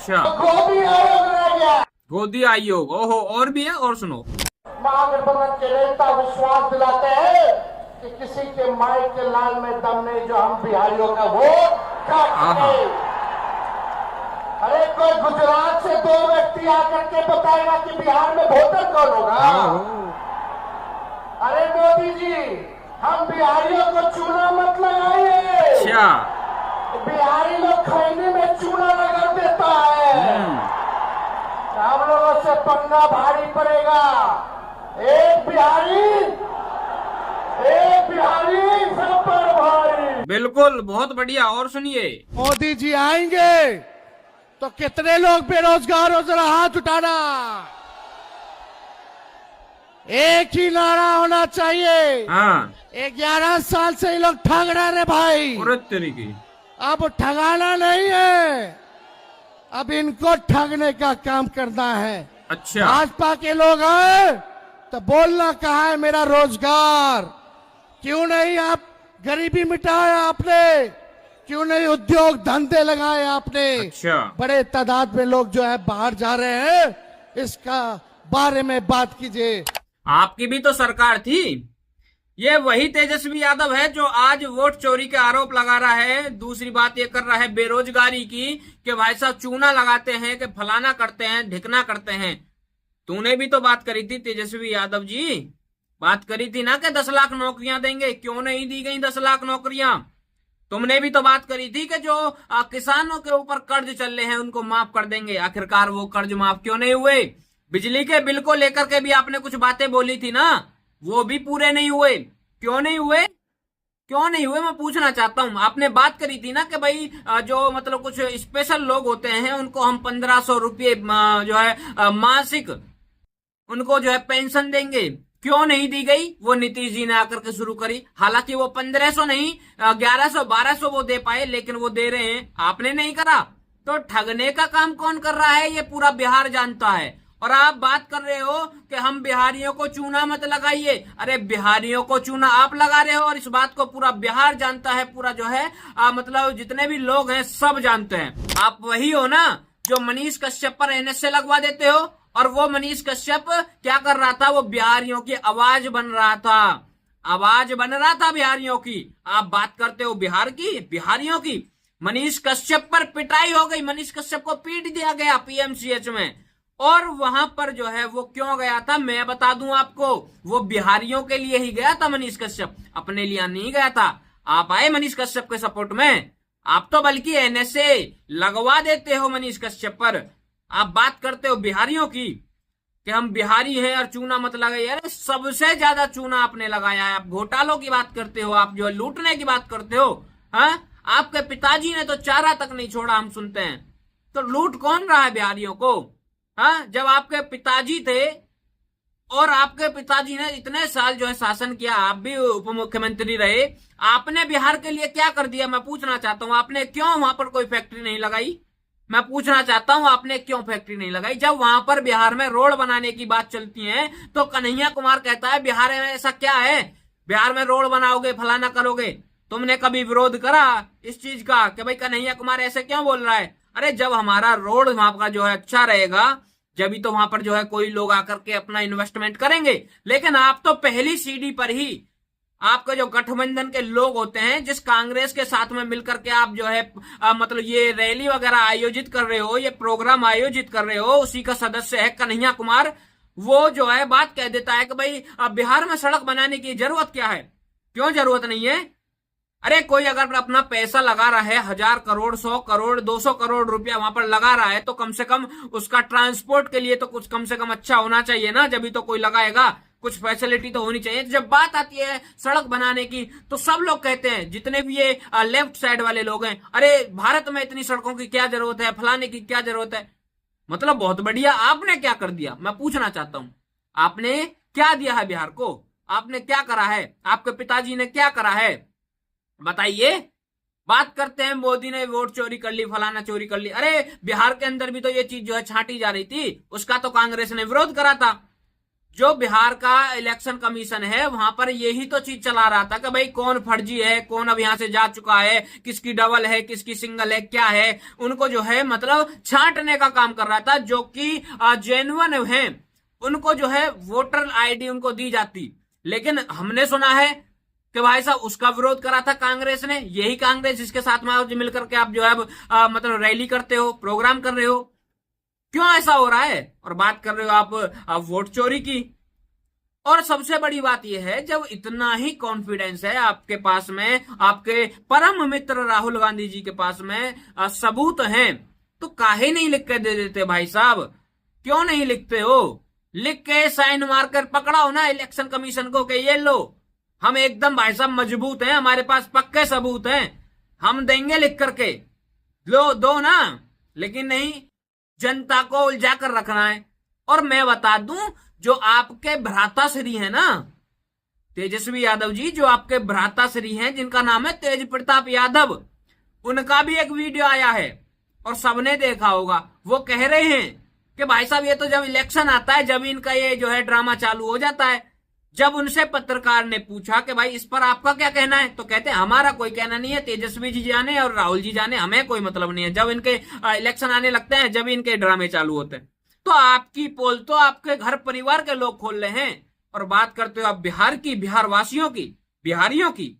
अच्छा, गोदी आयोग रह गया। गोदी आयोग, ओहो, और भी है, और सुनो। महागठबंधन के नेता विश्वास दिलाते हैं कि किसी के माई के लाल में दम नहीं जो हम बिहारियों का वोट काट आहा। सके। अरे कोई गुजरात से 2 व्यक्ति आकर के बताएगा कि बिहार में वोटर कौन होगा। ओहो, अरे मोदी जी, हम बिहारियों को चूना मत लगाइए। अच्छा। बिहारी लोग खैनी में चूना रगड़ देता है। हम लोगों से पंगा भारी पड़ेगा। एक बिहारी सब पर भारी। बिल्कुल, बहुत बढ़िया, और सुनिए। मोदी जी आएंगे तो कितने लोग बेरोजगार हो, जरा हाथ उठाना। एक ही नारा होना चाहिए। हाँ, 11 साल से ये लोग ठग रहे भाई। और तरीके। अब ठगाना नहीं है, अब इनको ठगने का काम करना है। अच्छा, भाजपा के लोग आए तो बोलना कहा है मेरा रोजगार, क्यों नहीं आप गरीबी मिटाया आपने, क्यों नहीं उद्योग धंधे लगाए आपने। अच्छा। बड़े तादाद में लोग जो है बाहर जा रहे हैं, इसका बारे में बात कीजिए। आपकी भी तो सरकार थी। ये वही तेजस्वी यादव है जो आज वोट चोरी के आरोप लगा रहा है। दूसरी बात ये कर रहा है बेरोजगारी की, कि भाई साहब चूना लगाते हैं, कि फलाना करते हैं, ढिकना करते हैं। तूने भी तो बात करी थी तेजस्वी यादव जी, बात करी थी ना कि 10 लाख नौकरियां देंगे। क्यों नहीं दी गई 10 लाख नौकरियां? तुमने भी तो बात करी थी कि जो किसानों के ऊपर कर्ज चल रहे हैं उनको माफ कर देंगे। आखिरकार वो कर्ज माफ क्यों नहीं हुए? बिजली के बिल को लेकर के भी आपने कुछ बातें बोली थी ना, वो भी पूरे नहीं हुए। क्यों नहीं हुए? क्यों नहीं हुए, मैं पूछना चाहता हूं। आपने बात करी थी ना कि भाई जो मतलब कुछ स्पेशल लोग होते हैं उनको हम 1500 रुपये जो है मासिक उनको जो है पेंशन देंगे। क्यों नहीं दी गई? वो नीतीश जी ने आकर के शुरू करी। हालांकि वो 1500 नहीं 1100 1200 वो दे पाए, लेकिन वो दे रहे हैं, आपने नहीं करा। तो ठगने का काम कौन कर रहा है ये पूरा बिहार जानता है। और आप बात कर रहे हो कि हम बिहारियों को चूना मत लगाइए। अरे बिहारियों को चूना आप लगा रहे हो, और इस बात को पूरा बिहार जानता है। पूरा जो है मतलब जितने भी लोग हैं सब जानते हैं। आप वही हो ना जो मनीष कश्यप पर एनएसए लगवा देते हो। और वो मनीष कश्यप क्या कर रहा था? वो बिहारियों की आवाज बन रहा था, आवाज बन रहा था बिहारियों की। आप बात करते हो बिहार की, बिहारियों की। मनीष कश्यप पर पिटाई हो गई, मनीष कश्यप को पीट दिया गया पीएमसीएच में। और वहां पर जो है वो क्यों गया था मैं बता दूं आपको। वो बिहारियों के लिए ही गया था मनीष कश्यप, अपने लिए नहीं गया था। आप आए मनीष कश्यप के सपोर्ट में, आप तो बल्कि एनएसए लगवा देते हो मनीष कश्यप पर। आप बात करते हो बिहारियों की कि हम बिहारी हैं और चूना मत लगाइए। अरे सबसे ज्यादा चूना आपने लगाया है। आप घोटालों की बात करते हो, आप जो है लूटने की बात करते हो। हाँ, आपके पिताजी ने तो चारा तक नहीं छोड़ा, हम सुनते हैं। तो लूट कौन रहा है बिहारियों को? हाँ, जब आपके पिताजी थे और आपके पिताजी ने इतने साल जो है शासन किया, आप भी उप मुख्यमंत्री रहे, आपने बिहार के लिए क्या कर दिया मैं पूछना चाहता हूं। आपने क्यों वहां पर कोई फैक्ट्री नहीं लगाई? मैं पूछना चाहता हूं आपने क्यों फैक्ट्री नहीं लगाई? जब वहां पर बिहार में रोड बनाने की बात चलती है तो कन्हैया कुमार कहता है बिहार में ऐसा क्या है, बिहार में रोड बनाओगे, फलाना करोगे। तुमने कभी विरोध करा इस चीज का कि भाई कन्हैया कुमार ऐसे क्यों बोल रहा है? अरे जब हमारा रोड वहां का जो है अच्छा रहेगा, जब तो वहां पर जो है कोई लोग आकर के अपना इन्वेस्टमेंट करेंगे। लेकिन आप तो पहली सीढ़ी पर ही आपके जो गठबंधन के लोग होते हैं, जिस कांग्रेस के साथ में मिलकर के आप जो है मतलब ये रैली वगैरह आयोजित कर रहे हो, ये प्रोग्राम आयोजित कर रहे हो, उसी का सदस्य है कन्हैया कुमार। वो जो है बात कह देता है कि भाई अब बिहार में सड़क बनाने की जरूरत क्या है? क्यों जरूरत नहीं है? अरे कोई अगर अपना पैसा लगा रहा है 1000 करोड़ 100 करोड़ 200 करोड़ रुपया वहां पर लगा रहा है, तो कम से कम उसका ट्रांसपोर्ट के लिए तो कुछ कम से कम अच्छा होना चाहिए ना, जब भी तो कोई लगाएगा। कुछ फैसिलिटी तो होनी चाहिए। जब बात आती है सड़क बनाने की तो सब लोग कहते हैं, जितने भी ये लेफ्ट साइड वाले लोग हैं, अरे भारत में इतनी सड़कों की क्या जरूरत है, फलाने की क्या जरूरत है। मतलब बहुत बढ़िया, आपने क्या कर दिया मैं पूछना चाहता हूं। आपने क्या दिया है बिहार को? आपने क्या करा है? आपके पिताजी ने क्या करा है? बताइए। बात करते हैं मोदी ने वोट चोरी कर ली, फलाना चोरी कर ली। अरे बिहार के अंदर भी तो ये चीज जो है छांटी जा रही थी, उसका तो कांग्रेस ने विरोध करा था। जो बिहार का इलेक्शन कमीशन है वहां पर यही तो चीज चला रहा था कि भाई कौन फर्जी है, कौन अब यहां से जा चुका है, किसकी डबल है, किसकी सिंगल है, क्या है, उनको जो है मतलब छांटने का काम कर रहा था। जो कि जेन्युइन है उनको जो है वोटर आईडी उनको दी जाती। लेकिन हमने सुना है कि भाई साहब उसका विरोध करा था कांग्रेस ने। यही कांग्रेस जिसके साथ में आज मिलकर के आप जो है मतलब रैली करते हो, प्रोग्राम कर रहे हो, क्यों ऐसा हो रहा है? और बात कर रहे हो आप वोट चोरी की। और सबसे बड़ी बात यह है, जब इतना ही कॉन्फिडेंस है आपके पास में, आपके परम मित्र राहुल गांधी जी के पास में सबूत हैं, तो काहे नहीं लिख के दे देते भाई साहब? क्यों नहीं लिखते हो? लिख के साइन मारकर पकड़ाओ ना इलेक्शन कमीशन को कि ये लो, हम एकदम भाई साहब मजबूत हैं, हमारे पास पक्के सबूत हैं, हम देंगे लिख करके, लो दो ना। लेकिन नहीं, जनता को उलझा कर रखना है। और मैं बता दूं, जो आपके भ्राताश्री है ना तेजस्वी यादव जी, जो आपके भ्राताश्री हैं जिनका नाम है तेज प्रताप यादव, उनका भी एक वीडियो आया है और सबने देखा होगा। वो कह रहे हैं कि भाई साहब ये तो जब इलेक्शन आता है जब इनका ये जो है ड्रामा चालू हो जाता है। जब उनसे पत्रकार ने पूछा कि भाई इस पर आपका क्या कहना है, तो कहते हैं हमारा कोई कहना नहीं है, तेजस्वी जी जाने और राहुल जी जाने, हमें कोई मतलब नहीं है। जब इनके इलेक्शन आने लगते हैं, जब इनके ड्रामे चालू होते हैं, तो आपकी पोल तो आपके घर परिवार के लोग खोल रहे हैं। और बात करते हो आप बिहार की, बिहार वासियों की, बिहारियों की,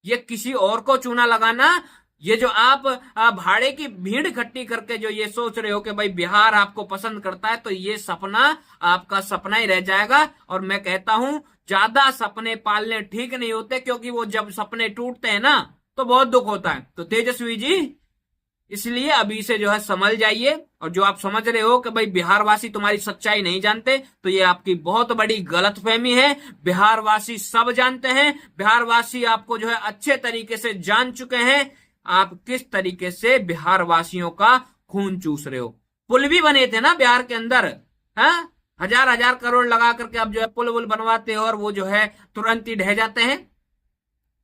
ये किसी और को चूना लगाना, ये जो आप भाड़े की भीड़ इकट्ठी करके जो ये सोच रहे हो कि भाई बिहार आपको पसंद करता है, तो ये सपना आपका सपना ही रह जाएगा। और मैं कहता हूं ज्यादा सपने पालने ठीक नहीं होते, क्योंकि वो जब सपने टूटते हैं ना तो बहुत दुख होता है। तो तेजस्वी जी, इसलिए अभी से जो है समझ जाइए। और जो आप समझ रहे हो कि भाई बिहार वासी तुम्हारी सच्चाई नहीं जानते, तो ये आपकी बहुत बड़ी गलतफहमी है। बिहार वासी सब जानते हैं। बिहार वासी आपको जो है अच्छे तरीके से जान चुके हैं, आप किस तरीके से बिहार वासियों का खून चूस रहे हो। पुल भी बने थे ना बिहार के अंदर, हाँ, 1000 करोड़ लगा करके आप जो है पुल वुल बनवाते हो और वो जो है तुरंत ही ढह जाते हैं।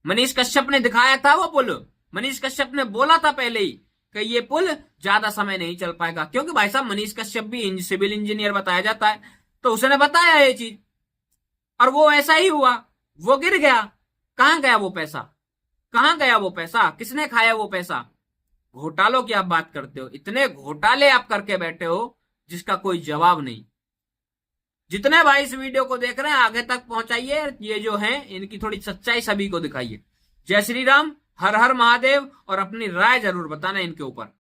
मनीष कश्यप ने दिखाया था वो पुल। मनीष कश्यप ने बोला था पहले ही कि ये पुल ज्यादा समय नहीं चल पाएगा, क्योंकि भाई साहब मनीष कश्यप भी सिविल इंजीनियर बताया जाता है, तो उसने बताया ये चीज और वो ऐसा ही हुआ, वो गिर गया। कहां गया वो पैसा? कहां गया वो पैसा? किसने खाया वो पैसा? घोटालों की आप बात करते हो, इतने घोटाले आप करके बैठे हो जिसका कोई जवाब नहीं। जितने भाई इस वीडियो को देख रहे हैं आगे तक पहुंचाइए, ये जो है इनकी थोड़ी सच्चाई सभी को दिखाइए। जय श्री राम, हर हर महादेव, और अपनी राय जरूर बताना इनके ऊपर।